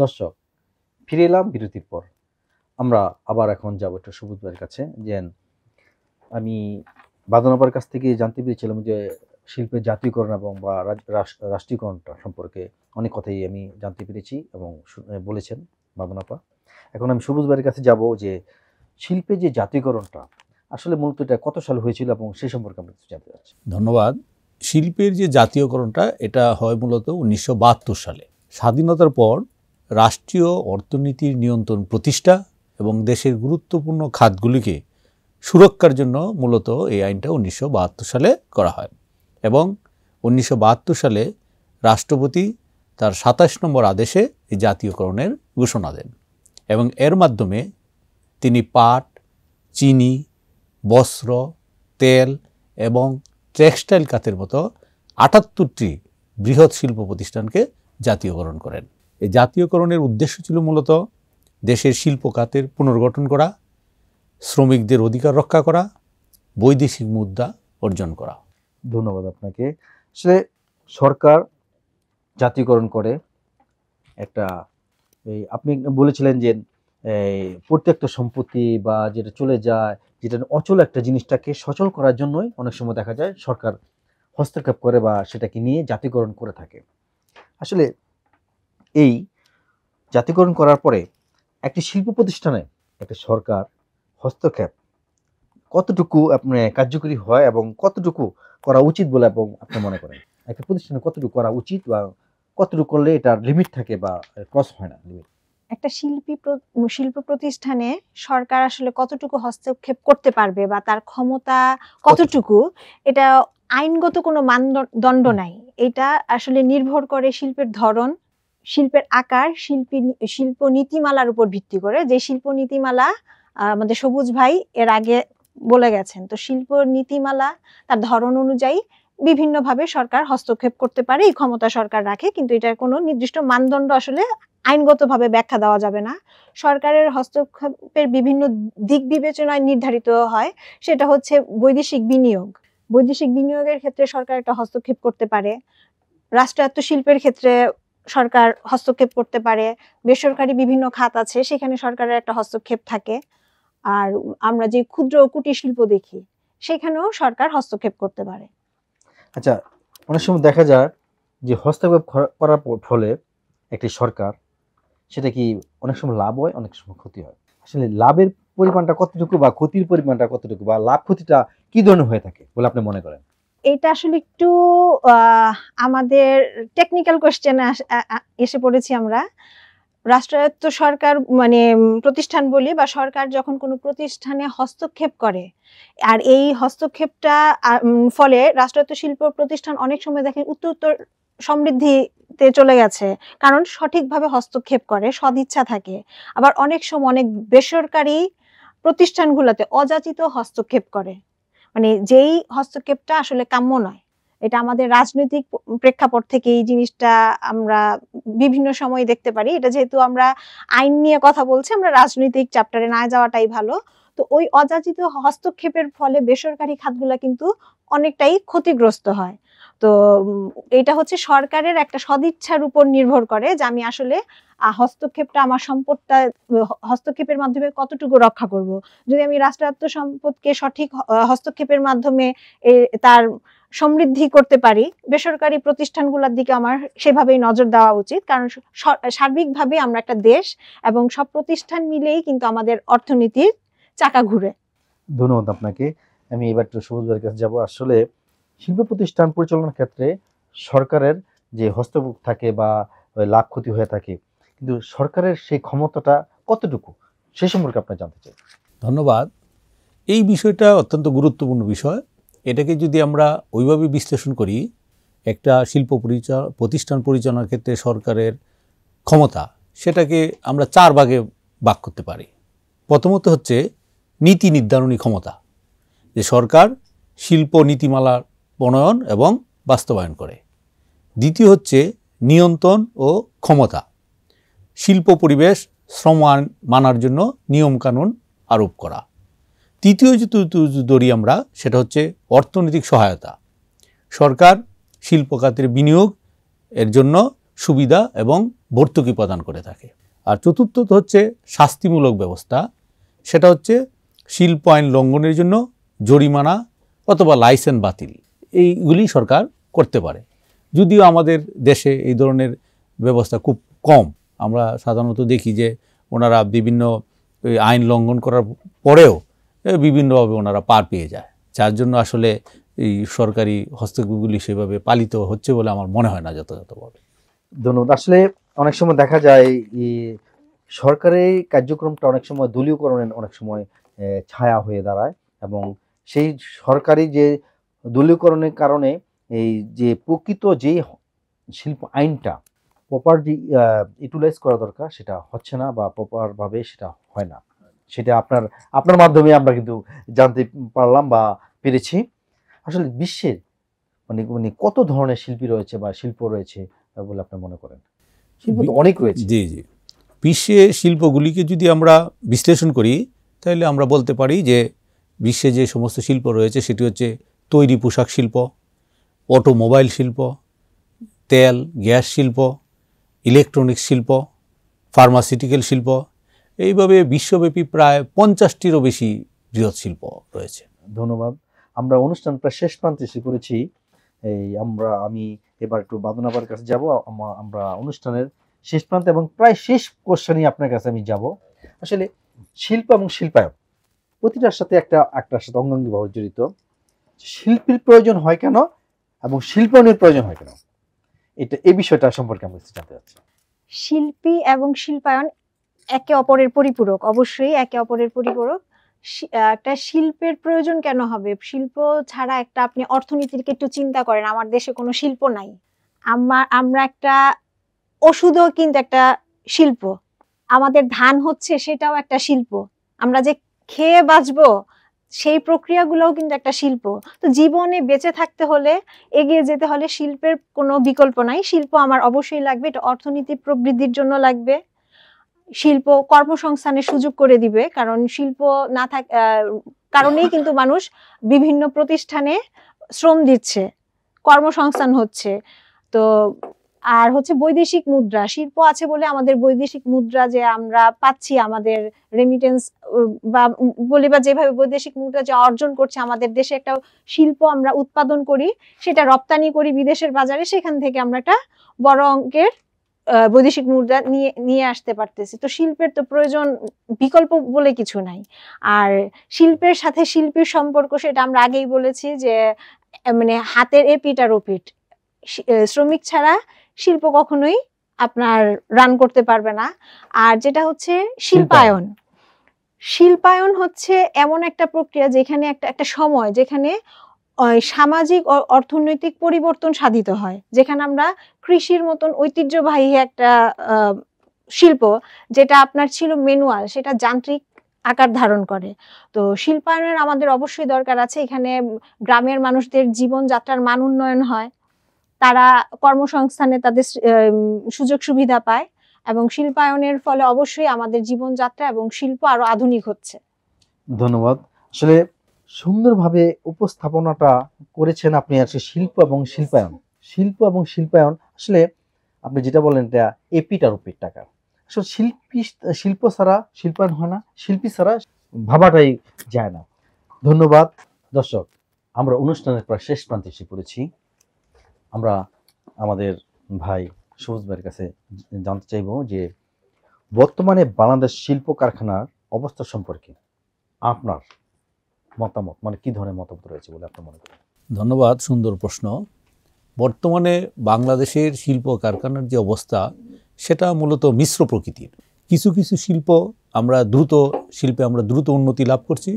দর্শক, ফিরে এলাম বিরতির পর। আমরা আবার এখন যাব একটু সবুজ ভাইয়ের কাছে। যে আমি বাদন আপার কাছ থেকে জানতে পেরেছিলাম যে শিল্পের জাতীয়করণ এবং বা রাষ্ট্রীয়করণটা সম্পর্কে অনেক কথাই আমি জানতে পেরেছি এবং বলেছেন বাদন আপা। এখন আমি সবুজ ভাইয়ের কাছে যাব যে শিল্পের যে জাতীয়করণটা আসলে মূলত এটা কত সালে হয়েছিল এবং সেই সম্পর্কে আমরা কিছু জানতে চাচ্ছি। ধন্যবাদ। শিল্পের যে জাতীয়করণটা এটা হয় মূলত 1972 সালে। স্বাধীনতার পর রাষ্ট্রীয় অর্থনীতির নিয়ন্ত্রণ প্রতিষ্ঠা এবং দেশের গুরুত্বপূর্ণ খাতগুলিকে সুরক্ষার জন্য মূলত এই আইনটা 1972 সালে করা হয় এবং 1972 সালে রাষ্ট্রপতি তার 27 নম্বর আদেশে এই জাতীয়করণের ঘোষণা দেন এবং এর মাধ্যমে তিনি পাট, চিনি, বস্ত্র, তেল এবং টেক্সটাইল খাতের মতো 78টি বৃহৎ শিল্প প্রতিষ্ঠানকে জাতীয়করণ করেন। এই জাতীয়করণের উদ্দেশ্য ছিল মূলত দেশের শিল্প খাতের পুনর্গঠন করা, শ্রমিকদের অধিকার রক্ষা করা, বৈদেশিক মুদ্রা অর্জন করা। ধন্যবাদ আপনাকে। আসলে সরকার জাতীয়করণ করে একটা আপনি বলেছিলেন যে প্রত্যেকটা সম্পত্তি বা যেটা চলে যায়, যেটা অচল একটা জিনিসটাকে সচল করার জন্যই অনেক সময় দেখা যায় সরকার হস্তক্ষেপ করে বা সেটাকে নিয়ে জাতীয়করণ করে থাকে। আসলে এই জাতীয়করণ করার পরে একটি শিল্প প্রতিষ্ঠানে একটা সরকার হস্তক্ষেপ কতটুকু আপনার কার্যকরী হয় এবং কতটুকু করা উচিত বলে এবং আপনি মনে করেন একটা প্রতিষ্ঠানে কতটুকু করা উচিত বা কতটুকু করলে এটার লিমিট থাকে বা ক্রস হয় না লিমিট? একটা শিল্প প্রতিষ্ঠানে সরকার আসলে কতটুকু হস্তক্ষেপ করতে পারবে বা তার ক্ষমতা কতটুকু, এটা আইনগত কোনো মানদণ্ড নাই। এটা আসলে নির্ভর করে শিল্পের ধরন, শিল্পের আকার, শিল্প নীতিমালার উপর ভিত্তি করে। যে শিল্প নীতিমালা আমাদের সবুজ ভাই এর আগে বলে গেছেন, তো শিল্প নীতিমালা তার ধরন অনুযায়ী বিভিন্নভাবে সরকার হস্তক্ষেপ করতে পারে, এই ক্ষমতা সরকার রাখে, কিন্তু এটার কোনো নির্দিষ্ট মানদণ্ড আসলে আইনগতভাবে ব্যাখ্যা দেওয়া যাবে না। সরকারের হস্তক্ষেপের বিভিন্ন দিক বিবেচনায় নির্ধারিত হয়। সেটা হচ্ছে বৈদেশিক বিনিয়োগ। বৈদেশিক বিনিয়োগের ক্ষেত্রে সরকার একটা হস্তক্ষেপ করতে পারে। রাষ্ট্রায়ত্ত শিল্পের ক্ষেত্রে সরকার হস্তক্ষেপ করতে পারে। বেসরকারি বিভিন্ন খাত আছে, সেখানে সরকারের একটা হস্তক্ষেপ থাকে। আর আমরা যে ক্ষুদ্র ও কুটির শিল্প দেখি, সেখানেও সরকার হস্তক্ষেপ করতে পারে। আচ্ছা, অনেক সময় দেখা যায় যে হস্তক্ষেপ করার ফলে একটি সরকার সেটা কি অনেক সময় লাভ হয়, অনেক সময় ক্ষতি হয়। আসলে লাভের পরিমাণটা কতটুকু বা ক্ষতির পরিমাণটা কতটুকু বা লাভ ক্ষতিটা কি ধরনের হয়ে থাকে বলে আপনি মনে করেন? এটা আসলে একটু আমাদের টেকনিক্যাল কোশ্চেনে এসে পড়েছি আমরা। রাষ্ট্রায়ত্ত সরকার মানে প্রতিষ্ঠান বলি, বা সরকার যখন কোনো প্রতিষ্ঠানে হস্তক্ষেপ করে, আর এই হস্তক্ষেপটা ফলে রাষ্ট্রায়ত্ত শিল্প প্রতিষ্ঠান অনেক সময় দেখেন উত্তর সমৃদ্ধিতে চলে গেছে, কারণ সঠিকভাবে হস্তক্ষেপ করে, সদিচ্ছা থাকে। আবার অনেক সময় অনেক বেসরকারি প্রতিষ্ঠানগুলোতে অযাচিত হস্তক্ষেপ করে, মানে যেই হস্তক্ষেপটা আসলে কাম্য নয়। এটা আমাদের রাজনৈতিক প্রেক্ষাপট থেকে এই জিনিসটা আমরা বিভিন্ন সময় দেখতে পারি। এটা যেহেতু আমরা আইন নিয়ে কথা বলছি, আমরা রাজনৈতিক চ্যাপ্টারে না যাওয়াটাই ভালো। তো ওই অযাচিত হস্তক্ষেপের ফলে বেসরকারি খাতগুলো কিন্তু অনেকটাই ক্ষতিগ্রস্ত হয়। তো এটা হচ্ছে সরকারের একটা সদিচ্ছার উপর নির্ভর করে যে আমি আসলে হস্তক্ষেপটা, আমার সম্পদটা হস্তক্ষেপের মাধ্যমে কতটুকু রক্ষা করব। যদি আমি রাষ্ট্রায়ত্ত সম্পদকে সঠিক হস্তক্ষেপের মাধ্যমে তার সমৃদ্ধি করতে পারি, বেসরকারি প্রতিষ্ঠানগুলোর দিকে আমার সেভাবেই নজর দেওয়া উচিত, কারণ সার্বিকভাবে আমরা একটা দেশ এবং সব প্রতিষ্ঠান মিলেই কিন্তু আমাদের অর্থনীতির চাকা ঘুরে। ধন্যবাদ আপনাকে। আমি এবার একটু সবুজ ভাইয়ের কাছে যাবো। আসলে শিল্প প্রতিষ্ঠান পরিচালনার ক্ষেত্রে সরকারের যে হস্তক্ষেপ থাকে বা লাভ ক্ষতি হয়ে থাকে, কিন্তু সরকারের সেই ক্ষমতাটা কতটুকু সে সম্পর্কে আপনার জানতে চাই। ধন্যবাদ। এই বিষয়টা অত্যন্ত গুরুত্বপূর্ণ বিষয়। এটাকে যদি আমরা ওইভাবে বিশ্লেষণ করি, একটা শিল্প প্রতিষ্ঠান পরিচালনার ক্ষেত্রে সরকারের ক্ষমতা, সেটাকে আমরা 4 ভাগে ভাগ করতে পারি। প্রথমত হচ্ছে নীতি নির্ধারণী ক্ষমতা, যে সরকার শিল্প নীতিমালার প্রণয়ন এবং বাস্তবায়ন করে। দ্বিতীয় হচ্ছে নিয়ন্ত্রণ ও ক্ষমতা, শিল্প পরিবেশ শ্রম মানার জন্য নিয়মকানুন আরোপ করা। তৃতীয় যে ধরি আমরা, সেটা হচ্ছে অর্থনৈতিক সহায়তা, সরকার শিল্প খাতের বিনিয়োগ এর জন্য সুবিধা এবং ভর্তুকি প্রদান করে থাকে। আর চতুর্থত হচ্ছে শাস্তিমূলক ব্যবস্থা, সেটা হচ্ছে শিল্প আইন লঙ্ঘনের জন্য জরিমানা অথবা লাইসেন্স বাতিল, এইগুলি সরকার করতে পারে। যদিও আমাদের দেশে এই ধরনের ব্যবস্থা খুব কম, আমরা সাধারণত দেখি যে ওনারা বিভিন্ন আইন লঙ্ঘন করার পরেও বিভিন্নভাবে ওনারা পার পেয়ে যায়, যার জন্য আসলে এই সরকারি হস্তক্ষেপগুলি সেভাবে পালিত হচ্ছে বলে আমার মনে হয় না যথাযথভাবে। ধন্যবাদ। আসলে অনেক সময় দেখা যায় এই সরকারি কার্যক্রমটা অনেক সময় দলীয়করণের অনেক সময় ছায়া হয়ে দাঁড়ায়, এবং সেই সরকারি যে দলীয়করণের কারণে এই যে প্রকৃত যে শিল্প আইনটা প্রপার যে ইউটিলাইজ করা দরকার সেটা হচ্ছে না, বা প্রপারভাবে সেটা হয় না। সেটা আপনার মাধ্যমে আমরা কিন্তু জানতে পারলাম বা পেরেছি। আসলে বিশ্বের মানে মানে কত ধরনের শিল্পী রয়েছে বা শিল্প রয়েছে বলে আপনি মনে করেন? শিল্প তো অনেক রয়েছে। জি জি, বিশ্বে শিল্পগুলিকে যদি আমরা বিশ্লেষণ করি তাহলে আমরা বলতে পারি যে বিশ্বে যে সমস্ত শিল্প রয়েছে সেটি হচ্ছে তৈরি পোশাক শিল্প, অটোমোবাইল শিল্প, তেল গ্যাস শিল্প, ইলেকট্রনিক্স শিল্প, ফার্মাসিউটিক্যাল শিল্প, এইভাবে বিশ্বব্যাপী প্রায় 50টিরও বেশি বৃহৎ শিল্প রয়েছে। ধন্যবাদ। আমরা অনুষ্ঠান প্রায় শেষ প্রান্তে এসে পড়েছি। আমি এবার একটু বাদনাবার কাছে যাব। আমরা অনুষ্ঠানের শেষ প্রান্তে এবং প্রায় শেষ কোশ্চেনই আপনার কাছে আমি যাব। আসলে শিল্প এবং শিল্পায়ন প্রতিটার সাথে একটার সাথে অঙ্গাঙ্গিভাবে জড়িত। শিল্পীর প্রয়োজন হয় কেন এবং শিল্পায়নের প্রয়োজন হয় কেন, এই বিষয়টা সম্পর্কে আমরা কিছু জানতে চাচ্ছি। শিল্পী এবং শিল্পায়ন একে অপরের পরিপূরক, অবশ্যই একে অপরের পরিপূরক। একটা শিল্পের প্রয়োজন কেন হবে? শিল্প ছাড়া একটা, আপনি অর্থনীতিকে একটু চিন্তা করেন, আমার দেশে কোনো শিল্প নাই। আমরা একটা ওষুধও কিন্তু একটা শিল্প, আমাদের ধান হচ্ছে সেটাও একটা শিল্প, আমরা যে খেয়ে বাঁচবো সেই প্রক্রিয়াগুলোও কিন্তু একটা শিল্প। তো জীবনে বেঁচে থাকতে হলে, এগিয়ে যেতে হলে শিল্পের কোনো বিকল্প নাই। শিল্প আমার অবশ্যই লাগবে, এটা অর্থনীতি প্রবৃদ্ধির জন্য লাগবে। শিল্প কর্মসংস্থানের সুযোগ করে দিবে, কারণ শিল্প না কারণেই কিন্তু মানুষ বিভিন্ন প্রতিষ্ঠানে শ্রম দিচ্ছে, কর্মসংস্থান হচ্ছে। তো আর হচ্ছে বৈদেশিক মুদ্রা, শিল্প আছে বলে আমাদের বৈদেশিক মুদ্রা যে আমরা পাচ্ছি, আমাদের রেমিটেন্স বা বলি বা যেভাবে বৈদেশিক মুদ্রা যে অর্জন করছে, আমাদের দেশে একটা শিল্প আমরা উৎপাদন করি, সেটা রপ্তানি করি বিদেশের বাজারে, সেখান থেকে আমরা একটা বড় অঙ্কের বৈদেশিক মুদ্রা নিয়ে আসতে পারতেছি। তো শিল্পের তো প্রয়োজন, বিকল্প বলে কিছু নাই। আর শিল্পের সাথে শিল্পীর সম্পর্ক, সেটা আমরা আগেই বলেছি যে মানে হাতের এপিট আর ওপিট। শ্রমিক ছাড়া শিল্প কখনোই আপনার রান করতে পারবে না। আর যেটা হচ্ছে শিল্পায়ন, শিল্পায়ন হচ্ছে এমন একটা প্রক্রিয়া যেখানে একটা সময় যেখানে সামাজিক ও অর্থনৈতিক পরিবর্তন সাধিত হয়, যেখানে আমরা কৃষির মতন ঐতিহ্যবাহী একটা শিল্প, যেটা আপনার ছিল ম্যানুয়াল, সেটা যান্ত্রিক আকার ধারণ করে। তো শিল্পায়নের আমাদের অবশ্যই দরকার আছে। এখানে গ্রামের মানুষদের জীবনযাত্রার মান উন্নয়ন হয়, তারা কর্মসংস্থানে তাদের সুযোগ সুবিধা পায়, এবং শিল্পায়নের ফলে অবশ্যই আমাদের জীবনযাত্রা এবং শিল্প আরো আধুনিক হচ্ছে। ধন্যবাদ। আসলে সুন্দরভাবে উপস্থাপনাটা করেছেন আপনি। আসলে শিল্প এবং শিল্পায়ন আসলে আপনি যেটা বলেন এটা এপিট আর ওপিট টাকা। আসলে শিল্প ছাড়া শিল্পায়ন হয় না, শিল্পী ছাড়া ভাবাটাই যায় না। ধন্যবাদ। দর্শক, আমরা অনুষ্ঠানের প্রায় শেষ প্রান্তে এসে পড়েছি। আমরা আমাদের ভাই সবুজ ভাইয়ের কাছে জানতে চাইব যে বর্তমানে বাংলাদেশ শিল্প কারখানার অবস্থা সম্পর্কে আপনার মতামত, মানে কি ধরনের মতামত রয়েছে বলে আপনি মনে করেন? ধন্যবাদ, সুন্দর প্রশ্ন। বর্তমানে বাংলাদেশের শিল্প কারখানার যে অবস্থা সেটা মূলত মিশ্র প্রকৃতির। কিছু কিছু শিল্পে আমরা দ্রুত উন্নতি লাভ করছি,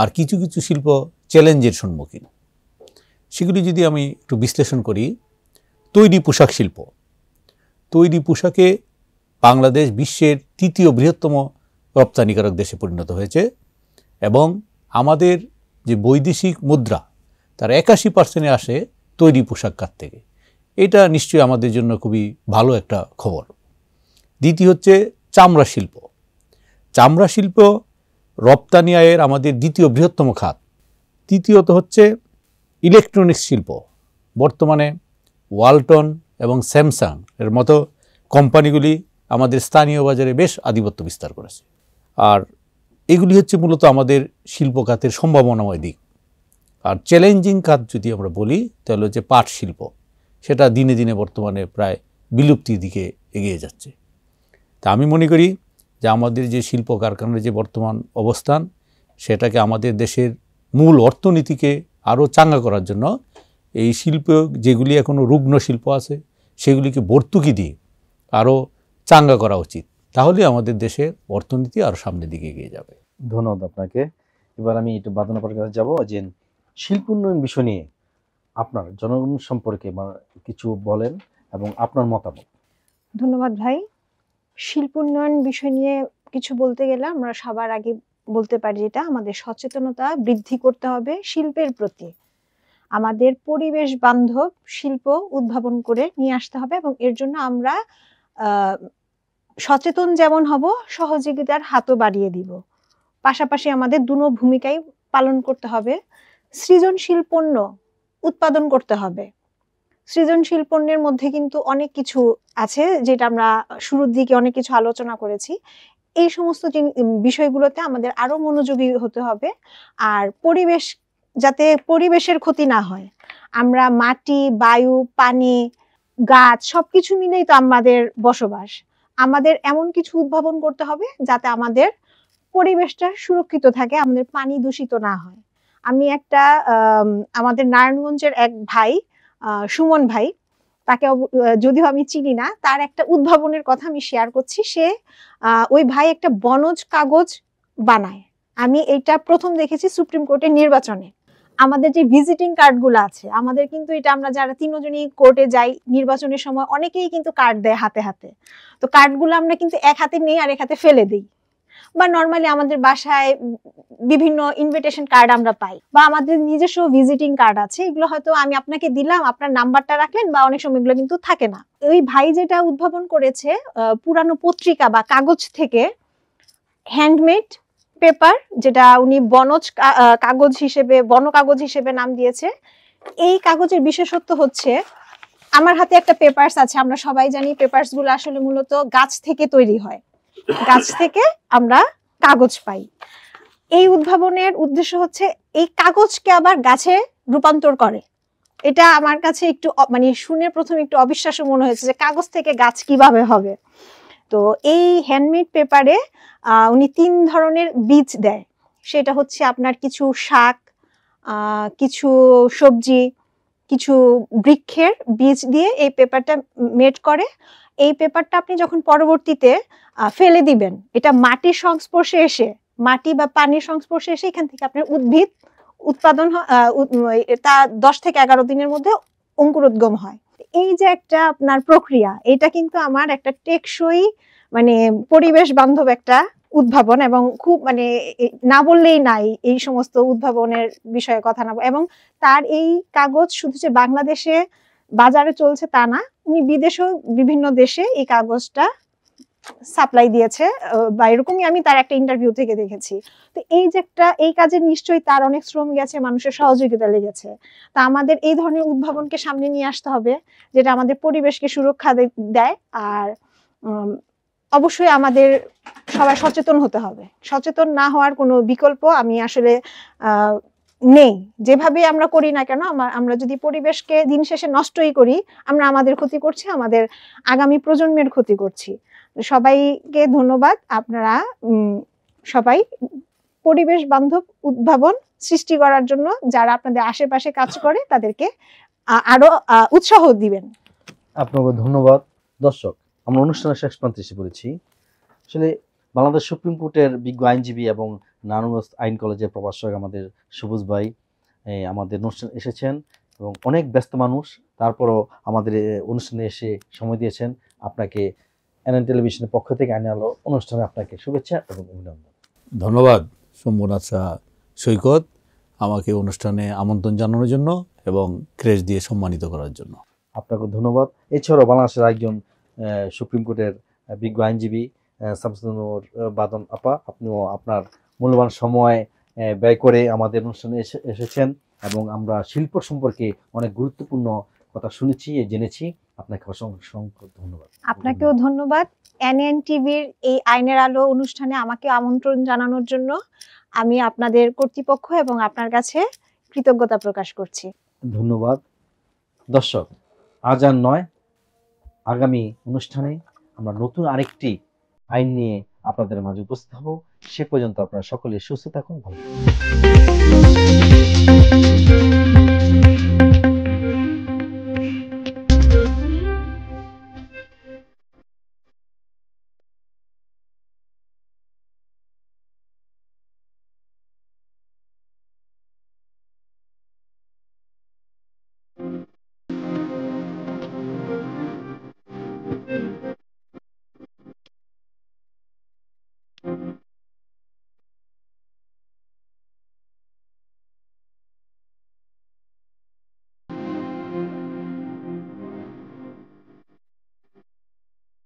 আর কিছু কিছু শিল্প চ্যালেঞ্জের সম্মুখীন। সেগুলি যদি আমি একটু বিশ্লেষণ করি, তৈরি পোশাকে বাংলাদেশ বিশ্বের ৩য় বৃহত্তম রপ্তানিকারক দেশে পরিণত হয়েছে, এবং আমাদের যে বৈদেশিক মুদ্রা তার ৮১% আসে তৈরি পোশাক খাত থেকে। এটা নিশ্চয়ই আমাদের জন্য খুবই ভালো একটা খবর। দ্বিতীয় হচ্ছে চামড়া শিল্প রপ্তানি আয়ের আমাদের ২য় বৃহত্তম খাত। তৃতীয়ত হচ্ছে ইলেকট্রনিক্স শিল্প। বর্তমানে ওয়ালটন এবং স্যামসাং এর মতো কোম্পানিগুলি আমাদের স্থানীয় বাজারে বেশ আধিপত্য বিস্তার করেছে। আর এগুলি হচ্ছে মূলত আমাদের শিল্প খাতের সম্ভাবনাময় দিক। আর চ্যালেঞ্জিং খাত যদি আমরা বলি তাহলে হচ্ছে পাট শিল্প, সেটা দিনে দিনে বর্তমানে প্রায় বিলুপ্তির দিকে এগিয়ে যাচ্ছে। তা আমি মনে করি যে আমাদের যে শিল্প কারখানার যে বর্তমান অবস্থান, সেটাকে আমাদের দেশের মূল অর্থনীতিকে আরও চাঙ্গা করার জন্য এই শিল্প যেগুলি এখনও রুগ্ন শিল্প আছে সেগুলিকে ভর্তুকি দিয়ে আরও চাঙ্গা করা উচিত, তাহলে আমাদের দেশের অর্থনীতি আরও সামনের দিকে এগিয়ে যাবে। ধন্যবাদ আপনাকে। এবার আমি একটু বাদনাপার কাছে যাবো যে শিল্প উন্নয়ন বিষয় নিয়ে আপনার জনগণ সম্পর্কে কিছু বলেন এবং আপনার মতামত। ধন্যবাদ ভাই। শিল্প উন্নয়ন বিষয় নিয়ে কিছু বলতে গেলে আমরা সবার আগে বলতে পারি যেটা আমাদের সচেতনতা বৃদ্ধি করতে হবে শিল্পের প্রতি। আমাদের পরিবেশ বান্ধব শিল্প উদ্ভাবন করে নিয়ে আসতে হবে এবং এর জন্য আমরা সচেতন যেমন হব, সহযোগিতার হাতও বাড়িয়ে দিব। পাশাপাশি আমাদের দুটো ভূমিকাই পালন করতে হবে। সৃজনশীল পণ্য উৎপাদন করতে হবে। সৃজনশীল পণ্যের মধ্যে কিন্তু অনেক কিছু আছে, যেটা আমরা শুরুর দিকে অনেক কিছু আলোচনা করেছি। এই সমস্ত বিষয়গুলোতে আমাদের আরো মনোযোগী হতে হবে। আর যাতে পরিবেশের ক্ষতি না হয়, আমরা মাটি, বায়ু, পানি, গাছ সবকিছু মিলেই তো আমাদের বসবাস। আমাদের এমন কিছু উদ্ভাবন করতে হবে যাতে আমাদের পরিবেশটা সুরক্ষিত থাকে, আমাদের পানি দূষিত না হয়। আমি একটা আমাদের নারায়ণগঞ্জের এক ভাই, সুমন ভাই, তাকে যদিও আমি চিনি না, তার একটা উদ্ভাবনের কথা আমি শেয়ার করছি। ওই ভাই একটা বনজ কাগজ বানায়। আমি এটা প্রথম দেখেছি সুপ্রিম কোর্টের নির্বাচনে। আমাদের যে ভিজিটিং কার্ডগুলো আছে, আমাদের কিন্তু এটা আমরা যারা তিনজনই কোর্টে যাই নির্বাচনের সময় অনেকেই কিন্তু কার্ড দেয় হাতে হাতে। তো কার্ডগুলো আমরা কিন্তু এক হাতে নেই আর এক হাতে ফেলে দিই, বা নর্মালি আমাদের বাসায় বিভিন্ন ইনভিটেশন কার্ড আমরা পাই, বা আমাদের নিজস্ব ভিজিটিং কার্ড আছে। এগুলো হয়তো আমি আপনাকে দিলাম, আপনার নাম্বারটা রাখলেন, বা অনেক সময় এগুলো কিন্তু থাকে না। ওই ভাই যেটা উদ্ভাবন করেছে, পুরানো পত্রিকা বা কাগজ থেকে হ্যান্ডমেড পেপার, যেটা উনি বনজ কাগজ হিসেবে, বন কাগজ হিসেবে নাম দিয়েছে। এই কাগজের বিশেষত্ব হচ্ছে, আমার হাতে একটা পেপারস আছে, আমরা সবাই জানি পেপারস গুলো আসলে মূলত গাছ থেকে তৈরি হয়, গাছ থেকে আমরা কাগজ পাই। এই উদ্ভাবনের উদ্দেশ্য হচ্ছে এই কাগজকে আবার গাছে রূপান্তর করে। এটা আমার কাছে একটু শুনে প্রথমে একটু অবিশ্বাস্য মনে হয়েছে যে কাগজ থেকে গাছ কিভাবে হবে। তো এই হ্যান্ডমেড পেপারে উনি 3 ধরনের বীজ দেয়। সেটা হচ্ছে আপনার কিছু শাক, কিছু সবজি, কিছু বৃক্ষের বীজ দিয়ে এই পেপারটা মেড করে। এই পেপারটা আপনি যখন পরবর্তীতে ফেলে দিবেন, এটা মাটির সংস্পর্শে এসে, মাটি বা পানির সংস্পর্শে এসে এখান থেকে আপনার উদ্ভিদ উৎপাদন তা 10 থেকে 11 দিনের মধ্যে অঙ্কুরোদ্গম হয়। এই যে একটা আপনার প্রক্রিয়া, এটা কিন্তু আমার একটা টেকসই পরিবেশ বান্ধব একটা উদ্ভাবন, এবং খুব না বললেই নাই এই সমস্ত উদ্ভাবনের বিষয়ে কথা না। এবং তার এই কাগজ শুধু যে বাংলাদেশে বাজারে চলছে তা না, উনি বিদেশেও বিভিন্ন দেশে এই কাগজটা সাপ্লাই দিয়েছে, বা এরকমই আমি তার একটা ইন্টারভিউ থেকে দেখেছি। তো এই যে এই কাজের নিশ্চয়ই তার অনেক শ্রম গেছে, মানুষের সহযোগিতা লেগেছে। তা আমাদের এই ধরনের উদ্ভাবনকে সামনে নিয়ে আসতে হবে, যেটা আমাদের পরিবেশকে সুরক্ষা দেয়। আর অবশ্যই আমাদের সবাই সচেতন হতে হবে। সচেতন না হওয়ার কোনো বিকল্প আমি আসলে নেই। যেভাবে আমরা করি না কেন, আমরা যদি পরিবেশকে দিন শেষে নষ্টই করি, আমরা আমাদের ক্ষতি করছি, আমাদের আগামী প্রজন্মের ক্ষতি করছি। সবাইকে ধন্যবাদ। আপনারা সবাই পরিবেশ বান্ধব উদ্ভাবন সৃষ্টি করার জন্য যারা আপনাদের আশেপাশে কাজ করে তাদেরকে আরো উৎসাহ দিবেন। আপনাকে ধন্যবাদ। দর্শক, আমরা অনুষ্ঠানের শেষ প্রান্তে এসে পড়েছি। আসলে বাংলাদেশ সুপ্রিম কোর্টের বিজ্ঞ আইনজীবী এবং নারায়ণগঞ্জ আইন কলেজের প্রভাষক আমাদের সবুজ ভাই আমাদের অনুষ্ঠানে এসেছেন, এবং অনেক ব্যস্ত মানুষ, তারপরও আমাদের অনুষ্ঠানে এসে সময় দিয়েছেন। আপনাকে এনএন টেলিভিশনের পক্ষ থেকে আইন আলো অনুষ্ঠানে আপনাকে শুভেচ্ছা এবং অভিনন্দন। ধন্যবাদ সোমনাথ সৈকত, আমাকে অনুষ্ঠানে আমন্ত্রণ জানানোর জন্য এবং ক্রেস্ট দিয়ে সম্মানিত করার জন্য। আপনাকে ধন্যবাদ। এছাড়াও বাংলাদেশের একজন সুপ্রিম কোর্টের বিজ্ঞ আইনজীবী শামসুন্নুর বাদন আপা, আপনিও আপনার মূল্যবান সময় ব্যয় করে আমাদের অনুষ্ঠানে এসেছেন, এবং আমরা শিল্প সম্পর্কে অনেক গুরুত্বপূর্ণ কথা শুনেছি, জেনেছি। আপনাকে অসংখ্য অসংখ্য ধন্যবাদ। আপনাকেও ধন্যবাদ। এনএন টিভির এই আইনের আলো অনুষ্ঠানে আমাকে আমন্ত্রণ জানানোর জন্য আমি আপনাদের কর্তৃপক্ষ এবং আপনার কাছে কৃতজ্ঞতা প্রকাশ করছি। ধন্যবাদ। দর্শক, আজ আর নয়, আগামী অনুষ্ঠানে আমরা নতুন আরেকটি আইন নিয়ে আপনাদের মাঝে উপস্থিত হব। সে পর্যন্ত আপনারা সকলে সুস্থ থাকুন, ভালো থাকুন।